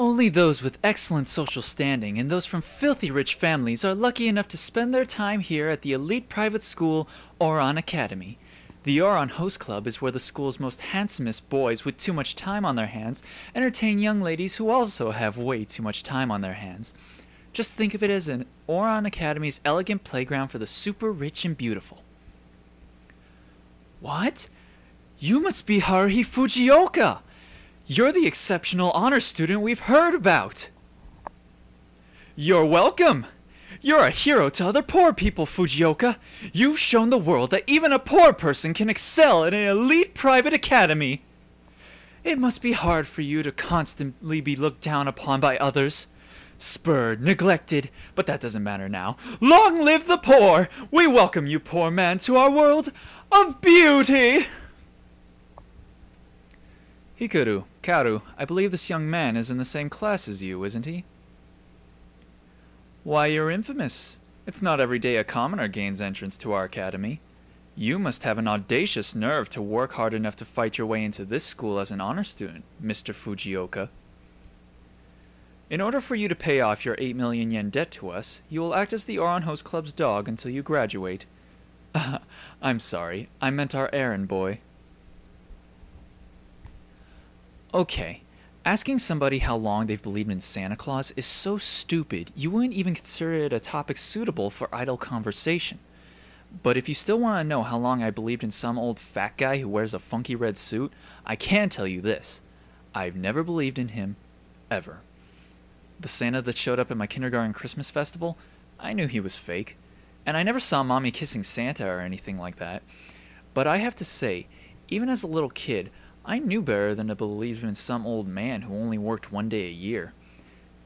Only those with excellent social standing and those from filthy rich families are lucky enough to spend their time here at the elite private school Oron Academy. The Oron Host Club is where the school's most handsomest boys with too much time on their hands entertain young ladies who also have way too much time on their hands. Just think of it as an Oron Academy's elegant playground for the super rich and beautiful. What? You must be Haruhi Fujioka! You're the exceptional honor student we've heard about! You're welcome! You're a hero to other poor people, Fujioka! You've shown the world that even a poor person can excel in an elite private academy! It must be hard for you to constantly be looked down upon by others. Spurred, neglected, but that doesn't matter now. Long live the poor! We welcome you, poor man, to our world of beauty! Hikaru, Karu, I believe this young man is in the same class as you, isn't he? Why, you're infamous. It's not every day a commoner gains entrance to our academy. You must have an audacious nerve to work hard enough to fight your way into this school as an honor student, Mr. Fujioka. In order for you to pay off your 8 million yen debt to us, you will act as the Oron Host Club's dog until you graduate. I'm sorry, I meant our errand boy. Okay, asking somebody how long they've believed in Santa Claus is so stupid you wouldn't even consider it a topic suitable for idle conversation. But if you still want to know how long I believed in some old fat guy who wears a funky red suit, I can tell you this. I've never believed in him, ever. The Santa that showed up at my kindergarten Christmas festival, I knew he was fake. And I never saw Mommy kissing Santa or anything like that. But I have to say, even as a little kid, I knew better than to believe in some old man who only worked one day a year.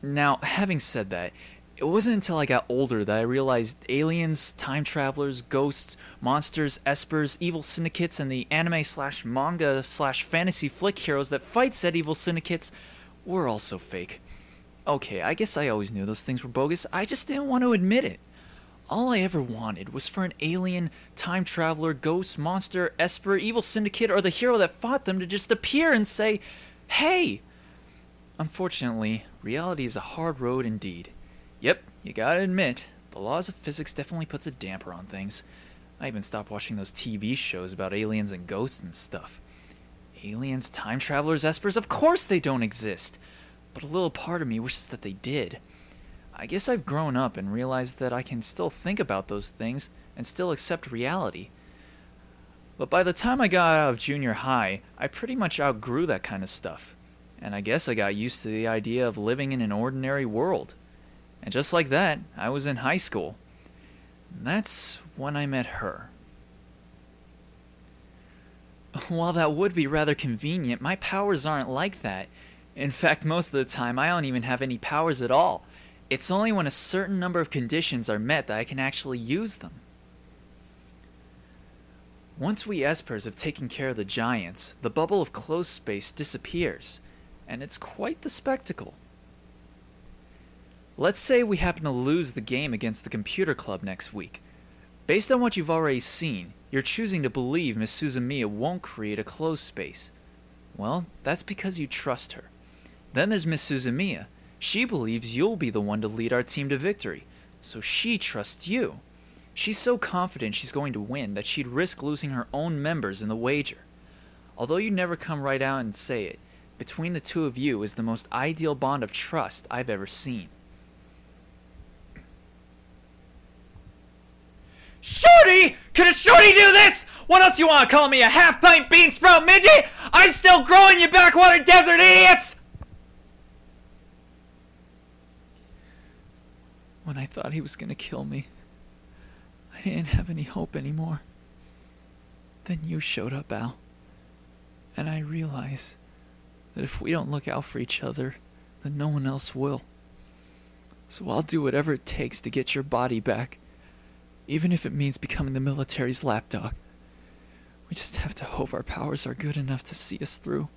Now, having said that, it wasn't until I got older that I realized aliens, time travelers, ghosts, monsters, espers, evil syndicates, and the anime/manga/fantasy flick heroes that fight said evil syndicates were also fake. Okay, I guess I always knew those things were bogus, I just didn't want to admit it. All I ever wanted was for an alien, time traveler, ghost, monster, esper, evil syndicate, or the hero that fought them to just appear and say, "Hey!" Unfortunately, reality is a hard road indeed. Yep, you gotta admit, the laws of physics definitely puts a damper on things. I even stopped watching those TV shows about aliens and ghosts and stuff. Aliens, time travelers, espers, of course they don't exist! But a little part of me wishes that they did. I guess I've grown up and realized that I can still think about those things and still accept reality. But by the time I got out of junior high, I pretty much outgrew that kind of stuff. And I guess I got used to the idea of living in an ordinary world. And just like that, I was in high school. And that's when I met her. While that would be rather convenient, my powers aren't like that. In fact, most of the time, I don't even have any powers at all. It's only when a certain number of conditions are met that I can actually use them. Once we espers have taken care of the giants, the bubble of closed space disappears, and it's quite the spectacle. Let's say we happen to lose the game against the computer club next week. Based on what you've already seen, you're choosing to believe Miss Suzumiya won't create a closed space. Well, that's because you trust her. Then there's Miss Suzumiya. She believes you'll be the one to lead our team to victory, so she trusts you. She's so confident she's going to win that she'd risk losing her own members in the wager. Although you never come right out and say it, between the two of you is the most ideal bond of trust I've ever seen. Shorty! Can a shorty do this? What else you want to call me, a half-pint bean sprout midget? I'm still growing, you backwater desert idiots! When I thought he was going to kill me, I didn't have any hope anymore. Then you showed up, Al. And I realized that if we don't look out for each other, then no one else will. So I'll do whatever it takes to get your body back, even if it means becoming the military's lapdog. We just have to hope our powers are good enough to see us through.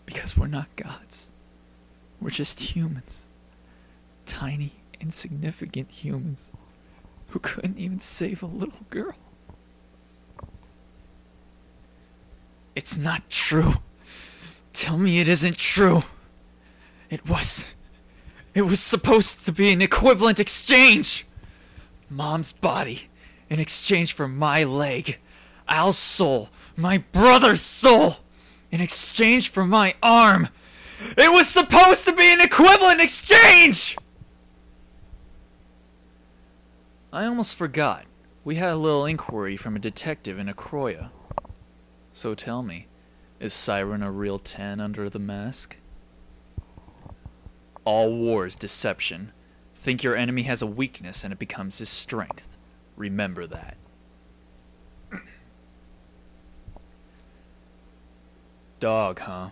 Because we're not gods. We're just humans. Tiny, insignificant humans who couldn't even save a little girl. It's not true. Tell me it isn't true. It was supposed to be an equivalent exchange. Mom's body in exchange for my leg. Al's soul, my brother's soul, in exchange for my arm. It was supposed to be an equivalent exchange! I almost forgot. We had a little inquiry from a detective in Akroya. So tell me, is Siren a real 10 under the mask? All war is deception. Think your enemy has a weakness and it becomes his strength. Remember that. Dog, huh?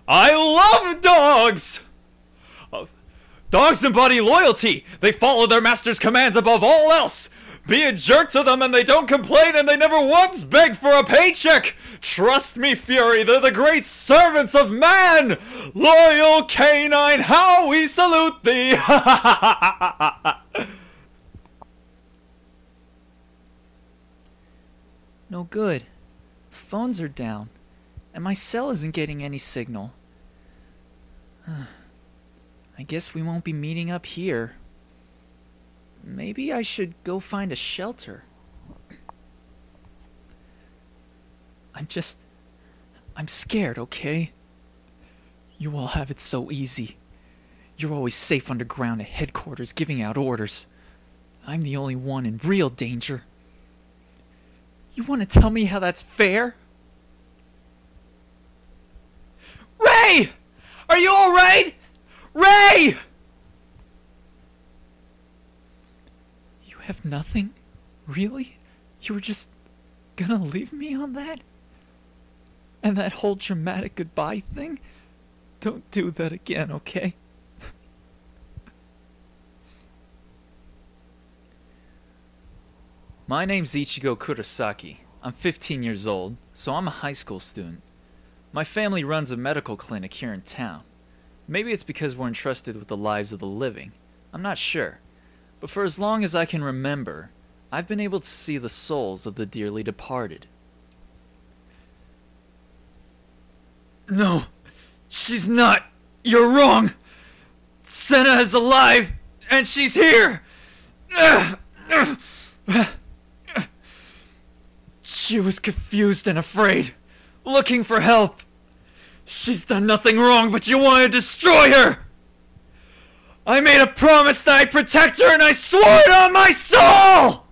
I love dogs! Dogs embody loyalty. They follow their master's commands above all else. Be a jerk to them and they don't complain and they never once beg for a paycheck. Trust me, Fury, they're the great servants of man. Loyal canine, how we salute thee. No good. Phones are down, and my cell isn't getting any signal. I guess we won't be meeting up here. Maybe I should go find a shelter. I'm scared, okay? You all have it so easy. You're always safe underground at headquarters giving out orders. I'm the only one in real danger. You want to tell me how that's fair? Ray! Are you alright? Ray! You have nothing? Really? You were just gonna leave me on that? And that whole dramatic goodbye thing? Don't do that again, okay? My name's Ichigo Kurosaki. I'm 15 years old, so I'm a high school student. My family runs a medical clinic here in town. Maybe it's because we're entrusted with the lives of the living. I'm not sure. But for as long as I can remember, I've been able to see the souls of the dearly departed. No, she's not. You're wrong. Senna is alive, and she's here. She was confused and afraid, looking for help. She's done nothing wrong, but you want to destroy her! I made a promise that I'd protect her, and I swore it on my soul!